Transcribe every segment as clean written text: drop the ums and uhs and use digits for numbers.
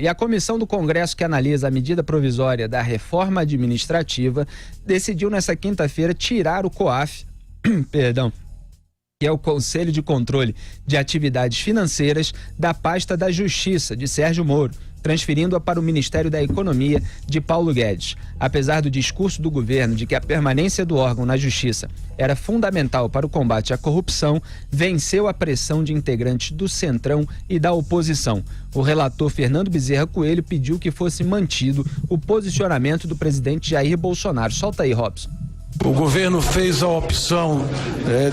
E a comissão do Congresso que analisa a medida provisória da reforma administrativa decidiu nesta quinta-feira tirar o COAF, que é o Conselho de Controle de Atividades Financeiras, da pasta da Justiça, de Sérgio Moro, transferindo-a para o Ministério da Economia, de Paulo Guedes. Apesar do discurso do governo de que a permanência do órgão na Justiça era fundamental para o combate à corrupção, venceu a pressão de integrantes do Centrão e da oposição. O relator Fernando Bezerra Coelho pediu que fosse mantido o posicionamento do presidente Jair Bolsonaro. Solta aí, Robson. O governo fez a opção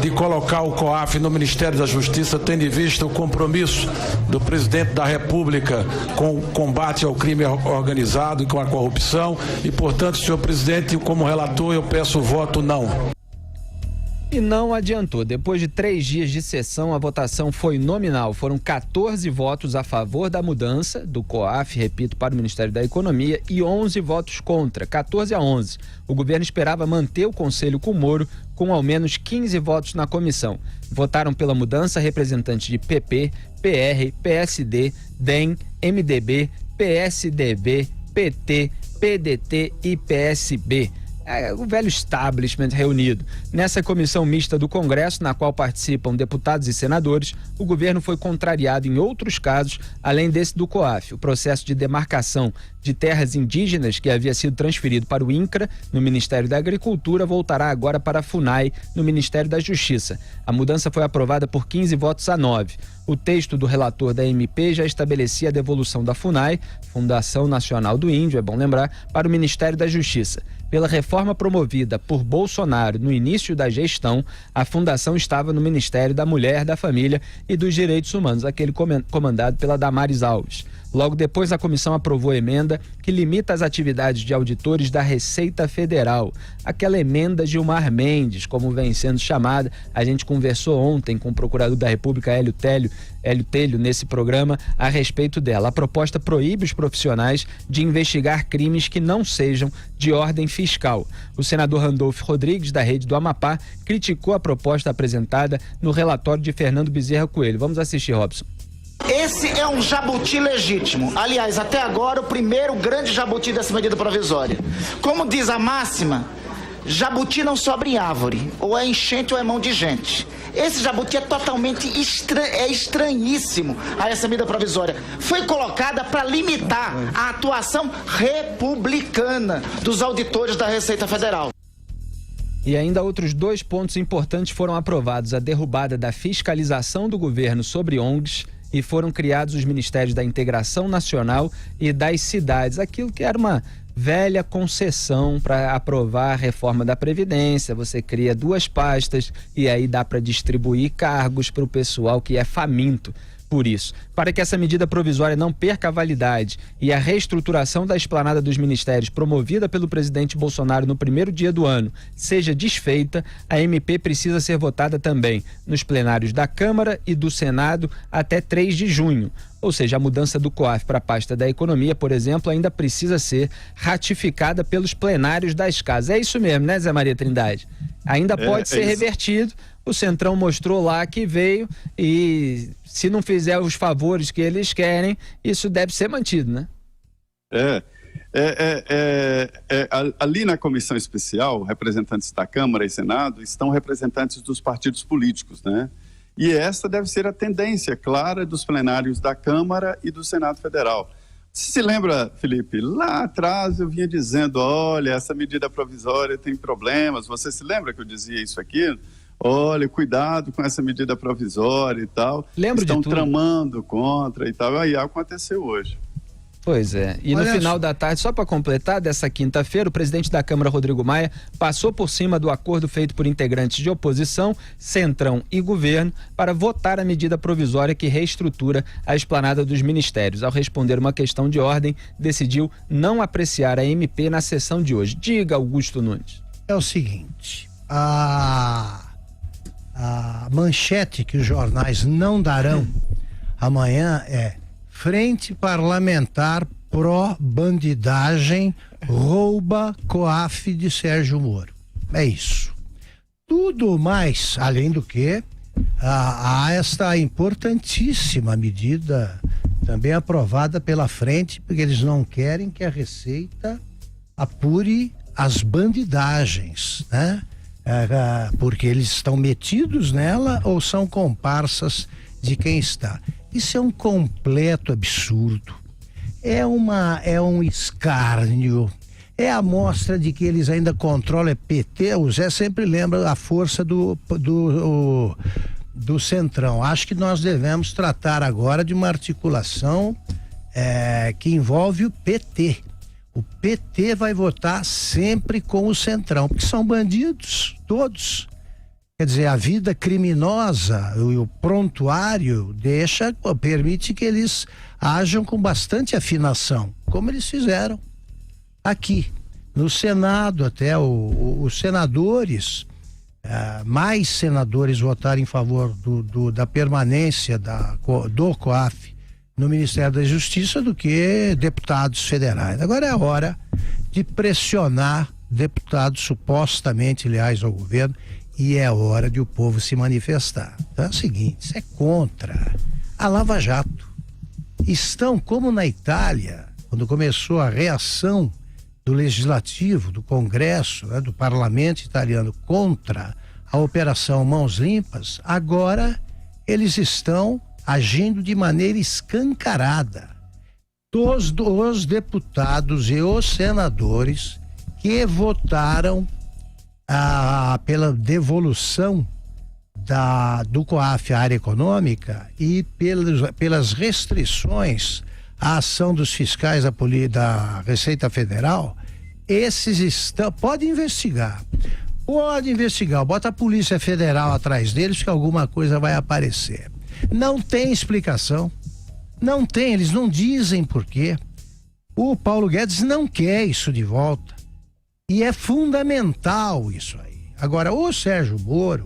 de colocar o COAF no Ministério da Justiça, tendo em vista o compromisso do presidente da República com o combate ao crime organizado e com a corrupção. E, portanto, senhor presidente, como relator, eu peço o voto não. E não adiantou. Depois de 3 dias de sessão, a votação foi nominal. Foram 14 votos a favor da mudança do COAF, repito, para o Ministério da Economia, e 11 votos contra, 14-11. O governo esperava manter o conselho com Moro, com ao menos 15 votos na comissão. Votaram pela mudança representantes de PP, PR, PSD, DEM, MDB, PSDB, PT, PDT e PSB. O velho establishment reunido. Nessa comissão mista do Congresso, na qual participam deputados e senadores, o governo foi contrariado em outros casos, além desse do COAF. O processo de demarcação de terras indígenas, que havia sido transferido para o INCRA, no Ministério da Agricultura, voltará agora para a FUNAI, no Ministério da Justiça. A mudança foi aprovada por 15-9. O texto do relator da MP já estabelecia a devolução da FUNAI, Fundação Nacional do Índio, é bom lembrar, para o Ministério da Justiça. Pela reforma promovida por Bolsonaro no início da gestão, a fundação estava no Ministério da Mulher, da Família e dos Direitos Humanos, aquele comandado pela Damares Alves. Logo depois, a comissão aprovou a emenda que limita as atividades de auditores da Receita Federal. Aquela emenda Gilmar Mendes, como vem sendo chamada. A gente conversou ontem com o procurador da República, Hélio Telho, nesse programa, a respeito dela. A proposta proíbe os profissionais de investigar crimes que não sejam de ordem fiscal. O senador Randolfo Rodrigues, da Rede do Amapá, criticou a proposta apresentada no relatório de Fernando Bezerra Coelho. Vamos assistir, Robson. Esse é um jabuti legítimo. Aliás, até agora, o primeiro grande jabuti dessa medida provisória. Como diz a máxima, jabuti não sobra em árvore. Ou é enchente ou é mão de gente. Esse jabuti é totalmente estranhíssimo a essa medida provisória. Foi colocada para limitar a atuação republicana dos auditores da Receita Federal. E ainda outros 2 pontos importantes foram aprovados: a derrubada da fiscalização do governo sobre ONGs, e foram criados os Ministérios da Integração Nacional e das Cidades, aquilo que era uma velha concessão para aprovar a reforma da Previdência. Você cria 2 pastas e aí dá para distribuir cargos para o pessoal que é faminto por isso. Para que essa medida provisória não perca a validade e a reestruturação da esplanada dos ministérios promovida pelo presidente Bolsonaro no primeiro dia do ano seja desfeita, a MP precisa ser votada também nos plenários da Câmara e do Senado até 3 de junho. Ou seja, a mudança do COAF para a pasta da Economia, por exemplo, ainda precisa ser ratificada pelos plenários das casas. É isso mesmo, né, Zé Maria Trindade? Ainda pode ser revertido. O Centrão mostrou lá que veio e, se não fizer os favores que eles querem, isso deve ser mantido, né? Ali na comissão especial, representantes da Câmara e Senado estão representantes dos partidos políticos, né? E essa deve ser a tendência clara dos plenários da Câmara e do Senado Federal. Você se lembra, Felipe, lá atrás eu vinha dizendo, olha, essa medida provisória tem problemas. Você se lembra que eu dizia isso aqui? Olha, cuidado com essa medida provisória e tal. Lembro de tudo. Estão tramando contra e tal. Aí aconteceu hoje. Pois é. E no final da tarde, só para completar, dessa quinta-feira, o presidente da Câmara, Rodrigo Maia, passou por cima do acordo feito por integrantes de oposição, Centrão e governo para votar a medida provisória que reestrutura a esplanada dos ministérios. Ao responder uma questão de ordem, decidiu não apreciar a MP na sessão de hoje. Diga, Augusto Nunes. É o seguinte, a manchete que os jornais não darão amanhã é: Frente Parlamentar pró-bandidagem rouba COAF de Sérgio Moro. É isso. Tudo mais, além do que há esta importantíssima medida também aprovada pela frente, porque eles não querem que a Receita apure as bandidagens, né? Porque eles estão metidos nela ou são comparsas de quem está. Isso é um completo absurdo. É um escárnio. É a mostra de que eles ainda controlam PT. O Zé sempre lembra a força do Centrão. Acho que nós devemos tratar agora de uma articulação que envolve o PT. O PT vai votar sempre com o Centrão, porque são bandidos, todos. Quer dizer, a vida criminosa, o prontuário permite que eles ajam com bastante afinação, como eles fizeram aqui. No Senado, até os senadores, mais senadores votaram em favor da permanência do COAF no Ministério da Justiça do que deputados federais. Agora é a hora de pressionar deputados supostamente leais ao governo e é hora de o povo se manifestar. Então é o seguinte, isso é contra a Lava Jato. Estão como na Itália, quando começou a reação do Legislativo, do Congresso, do Parlamento italiano contra a Operação Mãos Limpas, agora eles estão agindo de maneira escancarada. Os deputados e os senadores que votaram pela devolução do COAF à área econômica e pelas restrições à ação dos fiscais da Receita Federal, esses pode investigar, bota a Polícia Federal atrás deles que alguma coisa vai aparecer. Não tem explicação, eles não dizem por quê. O Paulo Guedes não quer isso de volta e é fundamental isso aí. Agora, o Sérgio Moro,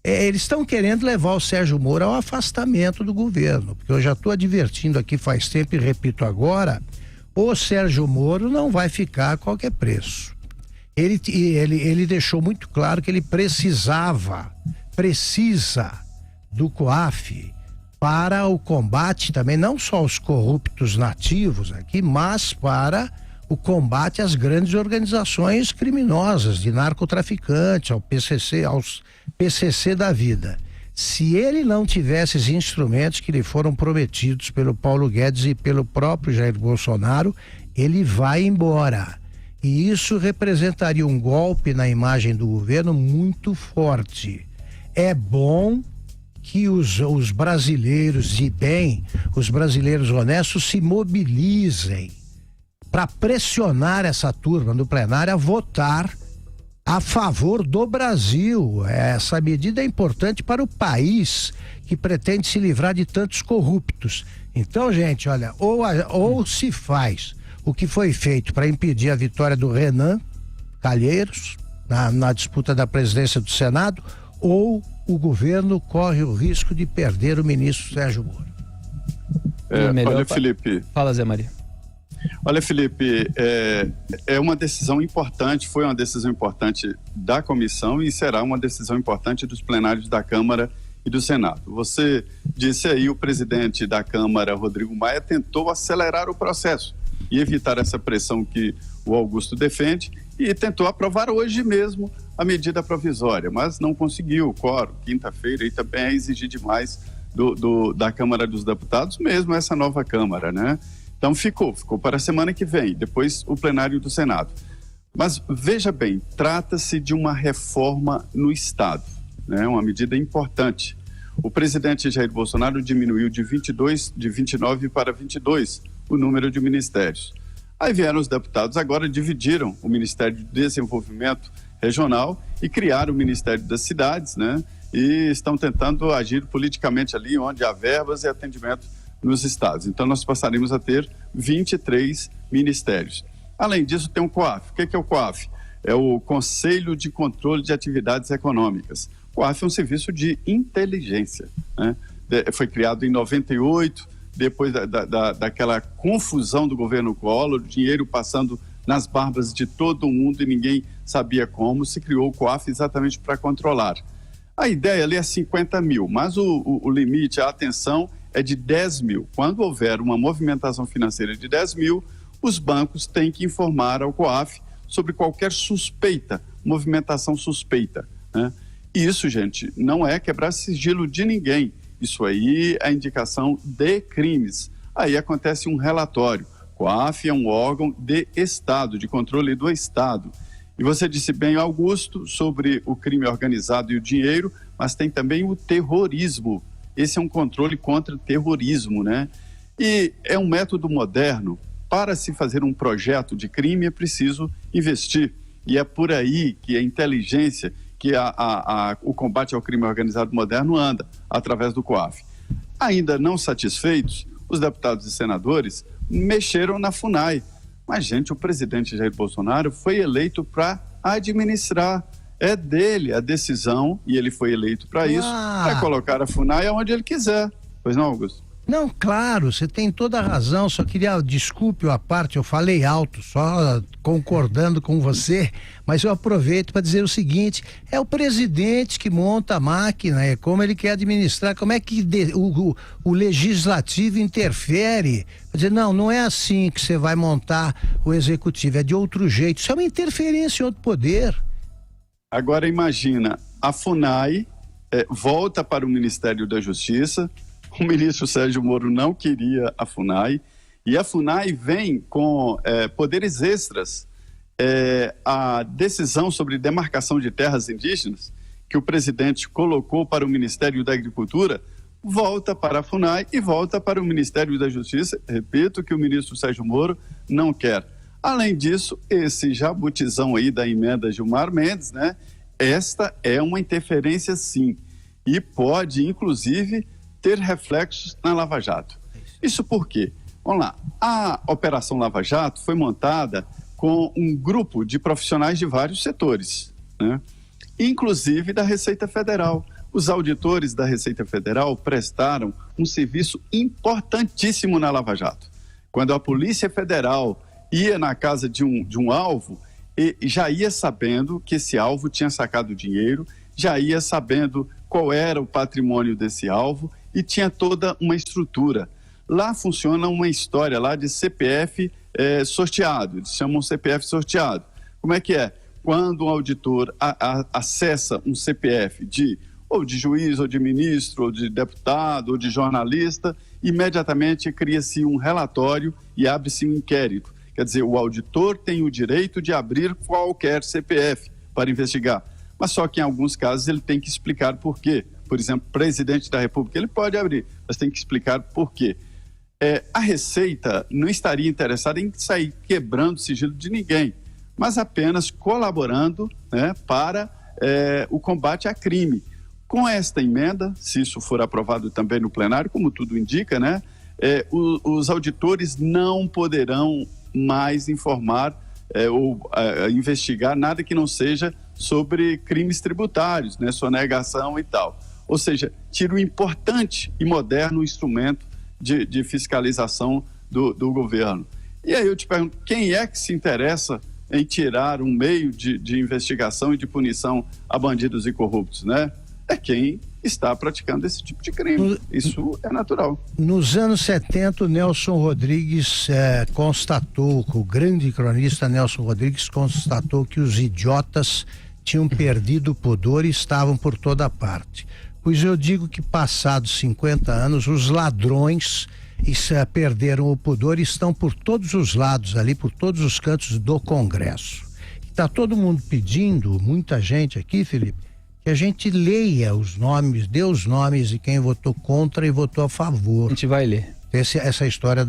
eles estão querendo levar o Sérgio Moro ao afastamento do governo, porque eu já estou advertindo aqui faz tempo e repito agora, o Sérgio Moro não vai ficar a qualquer preço. Ele deixou muito claro que ele precisa do COAF para o combate também, não só aos corruptos nativos aqui, mas para o combate às grandes organizações criminosas de narcotraficantes, aos PCC da vida. Se ele não tivesse esses instrumentos que lhe foram prometidos pelo Paulo Guedes e pelo próprio Jair Bolsonaro, ele vai embora. E isso representaria um golpe na imagem do governo muito forte. É bom que os brasileiros de bem, os brasileiros honestos se mobilizem para pressionar essa turma no plenário a votar a favor do Brasil. Essa medida é importante para o país que pretende se livrar de tantos corruptos. Então, gente, olha, ou se faz o que foi feito para impedir a vitória do Renan Calheiros na disputa da presidência do Senado, ou o governo corre o risco de perder o ministro Sérgio Moro. Olha, Felipe. Fala, Zé Maria. Olha, Felipe, é uma decisão importante, foi uma decisão importante da comissão e será uma decisão importante dos plenários da Câmara e do Senado. Você disse aí, o presidente da Câmara, Rodrigo Maia, tentou acelerar o processo e evitar essa pressão que o Augusto defende e tentou aprovar hoje mesmo a medida provisória, mas não conseguiu. Quinta-feira, e também é exigir demais da Câmara dos Deputados, mesmo essa nova Câmara, né? Então ficou para a semana que vem, depois o plenário do Senado. Mas veja bem, trata-se de uma reforma no Estado, né? Uma medida importante. O presidente Jair Bolsonaro diminuiu de 29 para 22 o número de ministérios. Aí vieram os deputados, agora dividiram o Ministério de Desenvolvimento Regional e criaram o Ministério das Cidades, né? E estão tentando agir politicamente ali onde há verbas e atendimento nos estados. Então nós passaremos a ter 23 ministérios. Além disso, tem o COAF. O que é o COAF? É o Conselho de Controle de Atividades Econômicas. O COAF é um serviço de inteligência, né? Foi criado em 98, depois daquela confusão do governo Collor, dinheiro passando nas barbas de todo mundo e ninguém sabia como, se criou o COAF exatamente para controlar. A ideia ali é 50 mil, mas o limite, a atenção é de 10 mil. Quando houver uma movimentação financeira de 10 mil, os bancos têm que informar ao COAF sobre qualquer suspeita, movimentação suspeita, né? Isso, gente, não é quebrar sigilo de ninguém. Isso aí é indicação de crimes. Aí acontece um relatório. COAF é um órgão de Estado, de controle do Estado. E você disse bem, Augusto, sobre o crime organizado e o dinheiro, mas tem também o terrorismo. Esse é um controle contra o terrorismo, né? E é um método moderno. Para se fazer um projeto de crime é preciso investir. E é por aí que a inteligência, que o combate ao crime organizado moderno anda, através do COAF. Ainda não satisfeitos, os deputados e senadores mexeram na FUNAI. Mas, gente, o presidente Jair Bolsonaro foi eleito para administrar. É dele a decisão, e ele foi eleito para isso, para colocar a FUNAI onde ele quiser. Pois não, Augusto? Não, claro, você tem toda a razão, só queria, desculpe a parte, eu falei alto, só concordando com você, mas eu aproveito para dizer o seguinte, é o presidente que monta a máquina, é como ele quer administrar, como é que o legislativo interfere, quer dizer, não é assim que você vai montar o executivo, é de outro jeito, isso é uma interferência em outro poder. Agora imagina, a FUNAI volta para o Ministério da Justiça. O ministro Sérgio Moro não queria a FUNAI, e a FUNAI vem com poderes extras. A decisão sobre demarcação de terras indígenas, que o presidente colocou para o Ministério da Agricultura, volta para a FUNAI e volta para o Ministério da Justiça. Repito que o ministro Sérgio Moro não quer. Além disso, esse jabutizão aí da emenda Gilmar Mendes, né? Esta é uma interferência, sim, e pode, inclusive, ter reflexos na Lava Jato. Isso por quê? Vamos lá, a Operação Lava Jato foi montada com um grupo de profissionais de vários setores, né? Inclusive da Receita Federal. Os auditores da Receita Federal prestaram um serviço importantíssimo na Lava Jato. Quando a Polícia Federal ia na casa de um alvo, e já ia sabendo que esse alvo tinha sacado dinheiro, já ia sabendo qual era o patrimônio desse alvo, e tinha toda uma estrutura. Lá funciona uma história lá de CPF sorteado, eles chamam CPF sorteado. Como é que é? Quando um auditor acessa um CPF ou de juiz, ou de ministro, ou de deputado, ou de jornalista, imediatamente cria-se um relatório e abre-se um inquérito. Quer dizer, o auditor tem o direito de abrir qualquer CPF para investigar, mas só que em alguns casos ele tem que explicar por quê. Por exemplo, presidente da República, ele pode abrir, mas tem que explicar por quê. A Receita não estaria interessada em sair quebrando o sigilo de ninguém, mas apenas colaborando, né, para o combate a crime. Com esta emenda, se isso for aprovado também no plenário, como tudo indica, né, os auditores não poderão mais informar ou investigar nada que não seja sobre crimes tributários, né, sonegação e tal. Ou seja, tira o importante e moderno instrumento de fiscalização do governo. E aí eu te pergunto, quem é que se interessa em tirar um meio de investigação e de punição a bandidos e corruptos, né? É quem está praticando esse tipo de crime. Isso é natural. Nos anos 70, o Nelson Rodrigues constatou, o grande cronista Nelson Rodrigues constatou que os idiotas tinham perdido o pudor e estavam por toda parte. Pois eu digo que passados 50 anos, os ladrões perderam o pudor e estão por todos os lados ali, por todos os cantos do Congresso. Está todo mundo pedindo, muita gente aqui, Felipe, que a gente leia os nomes, dê os nomes de quem votou contra e votou a favor. A gente vai ler. Essa história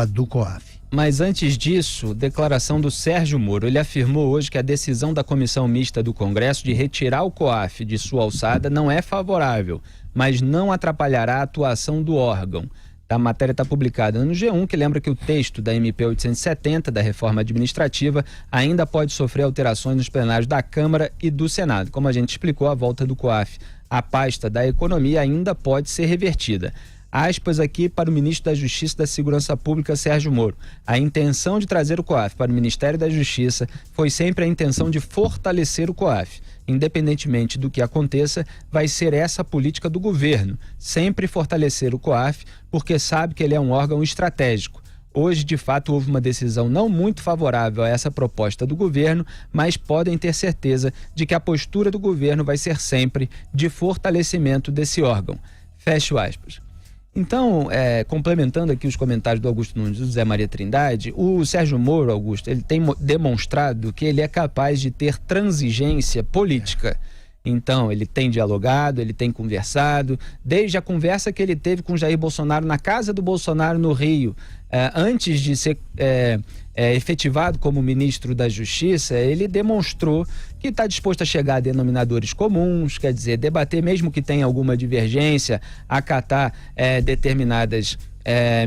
do COAF. Mas antes disso, declaração do Sérgio Moro. Ele afirmou hoje que a decisão da Comissão Mista do Congresso de retirar o COAF de sua alçada não é favorável, mas não atrapalhará a atuação do órgão. A matéria está publicada no G1, que lembra que o texto da MP 870, da reforma administrativa, ainda pode sofrer alterações nos plenários da Câmara e do Senado. Como a gente explicou, a volta do COAF à pasta da economia ainda pode ser revertida. Aspas aqui para o ministro da Justiça e da Segurança Pública, Sérgio Moro. A intenção de trazer o COAF para o Ministério da Justiça foi sempre a intenção de fortalecer o COAF. Independentemente do que aconteça, vai ser essa a política do governo. Sempre fortalecer o COAF, porque sabe que ele é um órgão estratégico. Hoje, de fato, houve uma decisão não muito favorável a essa proposta do governo, mas podem ter certeza de que a postura do governo vai ser sempre de fortalecimento desse órgão. Fecho aspas. Então, complementando aqui os comentários do Augusto Nunes e do Zé Maria Trindade, o Sérgio Moro, Augusto, ele tem demonstrado que ele é capaz de ter transigência política. Então, ele tem dialogado, ele tem conversado, desde a conversa que ele teve com Jair Bolsonaro na casa do Bolsonaro no Rio, antes de ser efetivado como ministro da Justiça, ele demonstrou que está disposto a chegar a denominadores comuns, quer dizer, debater mesmo que tenha alguma divergência, acatar determinadas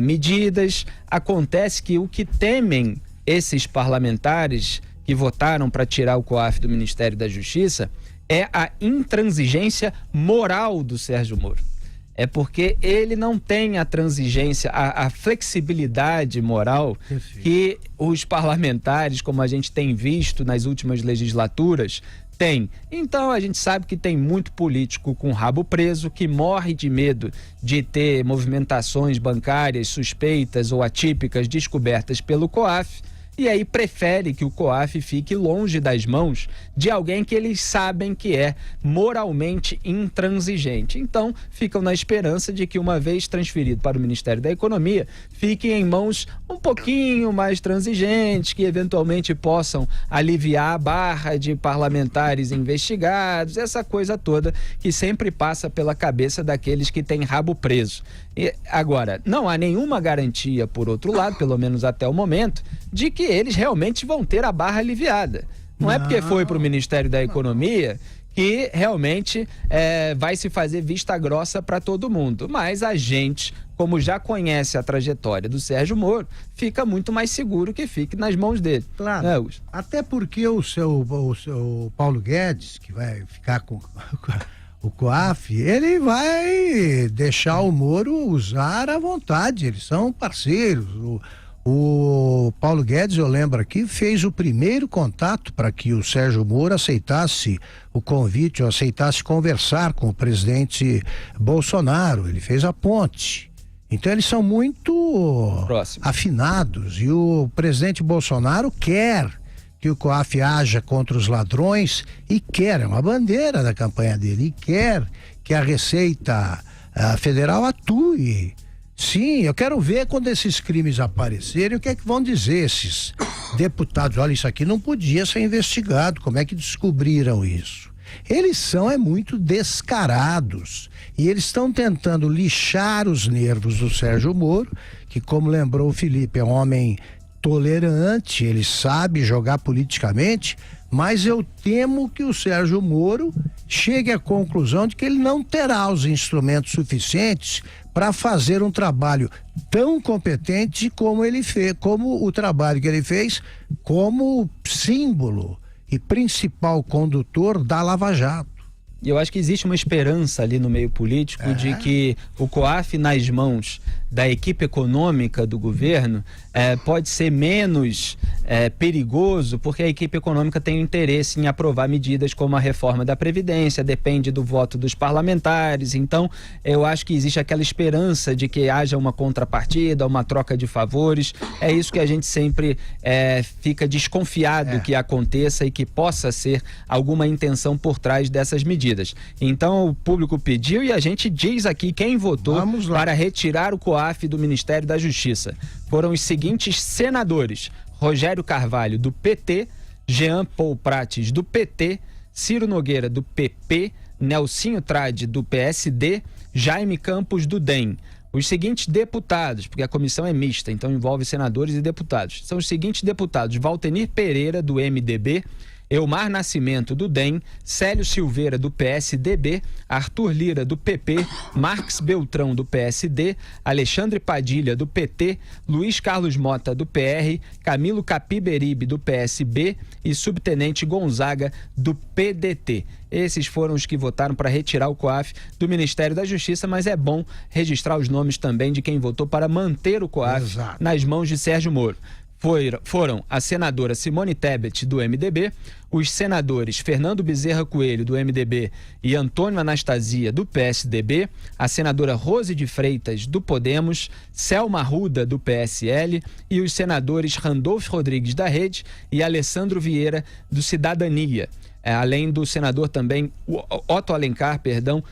medidas. Acontece que o que temem esses parlamentares que votaram para tirar o COAF do Ministério da Justiça é a intransigência moral do Sérgio Moro. É porque ele não tem a transigência, a flexibilidade moral que os parlamentares, como a gente tem visto nas últimas legislaturas, têm. Então a gente sabe que tem muito político com rabo preso, que morre de medo de ter movimentações bancárias suspeitas ou atípicas descobertas pelo COAF. E aí prefere que o COAF fique longe das mãos de alguém que eles sabem que é moralmente intransigente. Então, ficam na esperança de que, uma vez transferido para o Ministério da Economia, fique em mãos um pouquinho mais transigentes, que eventualmente possam aliviar a barra de parlamentares investigados, essa coisa toda que sempre passa pela cabeça daqueles que têm rabo preso. E, agora, não há nenhuma garantia, por outro lado, pelo menos até o momento, de que eles realmente vão ter a barra aliviada. Não é porque foi para o Ministério da Economia que realmente vai se fazer vista grossa para todo mundo. Mas a gente, como já conhece a trajetória do Sérgio Moro, fica muito mais seguro que fique nas mãos dele. Claro, até porque o seu Paulo Guedes, que vai ficar com o COAF, ele vai deixar o Moro usar à vontade, eles são parceiros. O Paulo Guedes, eu lembro aqui, fez o primeiro contato para que o Sérgio Moro aceitasse o convite, ou aceitasse conversar com o presidente Bolsonaro. Ele fez a ponte. Então eles são muito afinados, e o presidente Bolsonaro quer que o COAF haja contra os ladrões e é uma bandeira da campanha dele, e quer que a Receita Federal atue. Sim, eu quero ver quando esses crimes aparecerem, o que é que vão dizer esses deputados. Olha, isso aqui não podia ser investigado, como é que descobriram isso? Eles são muito descarados, e eles estão tentando lixar os nervos do Sérgio Moro, que, como lembrou o Felipe, é um homem tolerante, ele sabe jogar politicamente, mas eu temo que o Sérgio Moro chegue à conclusão de que ele não terá os instrumentos suficientes para fazer um trabalho tão competente como ele fez, como o trabalho que ele fez como símbolo e principal condutor da Lava Jato. E eu acho que existe uma esperança ali no meio político de que o COAF nas mãos da equipe econômica do governo pode ser menos perigoso, porque a equipe econômica tem interesse em aprovar medidas como a reforma da Previdência, depende do voto dos parlamentares. Então, eu acho que existe aquela esperança de que haja uma contrapartida, uma troca de favores. É isso que a gente sempre fica desconfiado que aconteça e que possa ser alguma intenção por trás dessas medidas. Então, o público pediu e a gente diz aqui quem votou para retirar o COAF do Ministério da Justiça. Foram os seguintes senadores: Rogério Carvalho, do PT, Jean Paul Prates, do PT, Ciro Nogueira, do PP, Nelsinho Trade, do PSD, Jaime Campos, do DEM. Os seguintes deputados, porque a comissão é mista, então envolve senadores e deputados, são os seguintes deputados: Valtenir Pereira, do MDB, Eumar Nascimento, do DEM, Célio Silveira, do PSDB, Arthur Lira, do PP, Marques Beltrão, do PSD, Alexandre Padilha, do PT, Luiz Carlos Mota, do PR, Camilo Capiberibe, do PSB e Subtenente Gonzaga, do PDT. Esses foram os que votaram para retirar o COAF do Ministério da Justiça, mas é bom registrar os nomes também de quem votou para manter o COAF nas mãos de Sérgio Moro. Foram a senadora Simone Tebet, do MDB, os senadores Fernando Bezerra Coelho, do MDB, e Antônio Anastasia, do PSDB, a senadora Rose de Freitas, do Podemos, Selma Arruda, do PSL, e os senadores Randolfo Rodrigues, da Rede, e Alessandro Vieira, do Cidadania. Além do senador também Otto Alencar,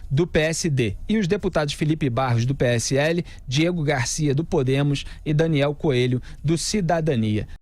do PSD, e os deputados Felipe Barros, do PSL, Diego Garcia, do Podemos, e Daniel Coelho, do Cidadania.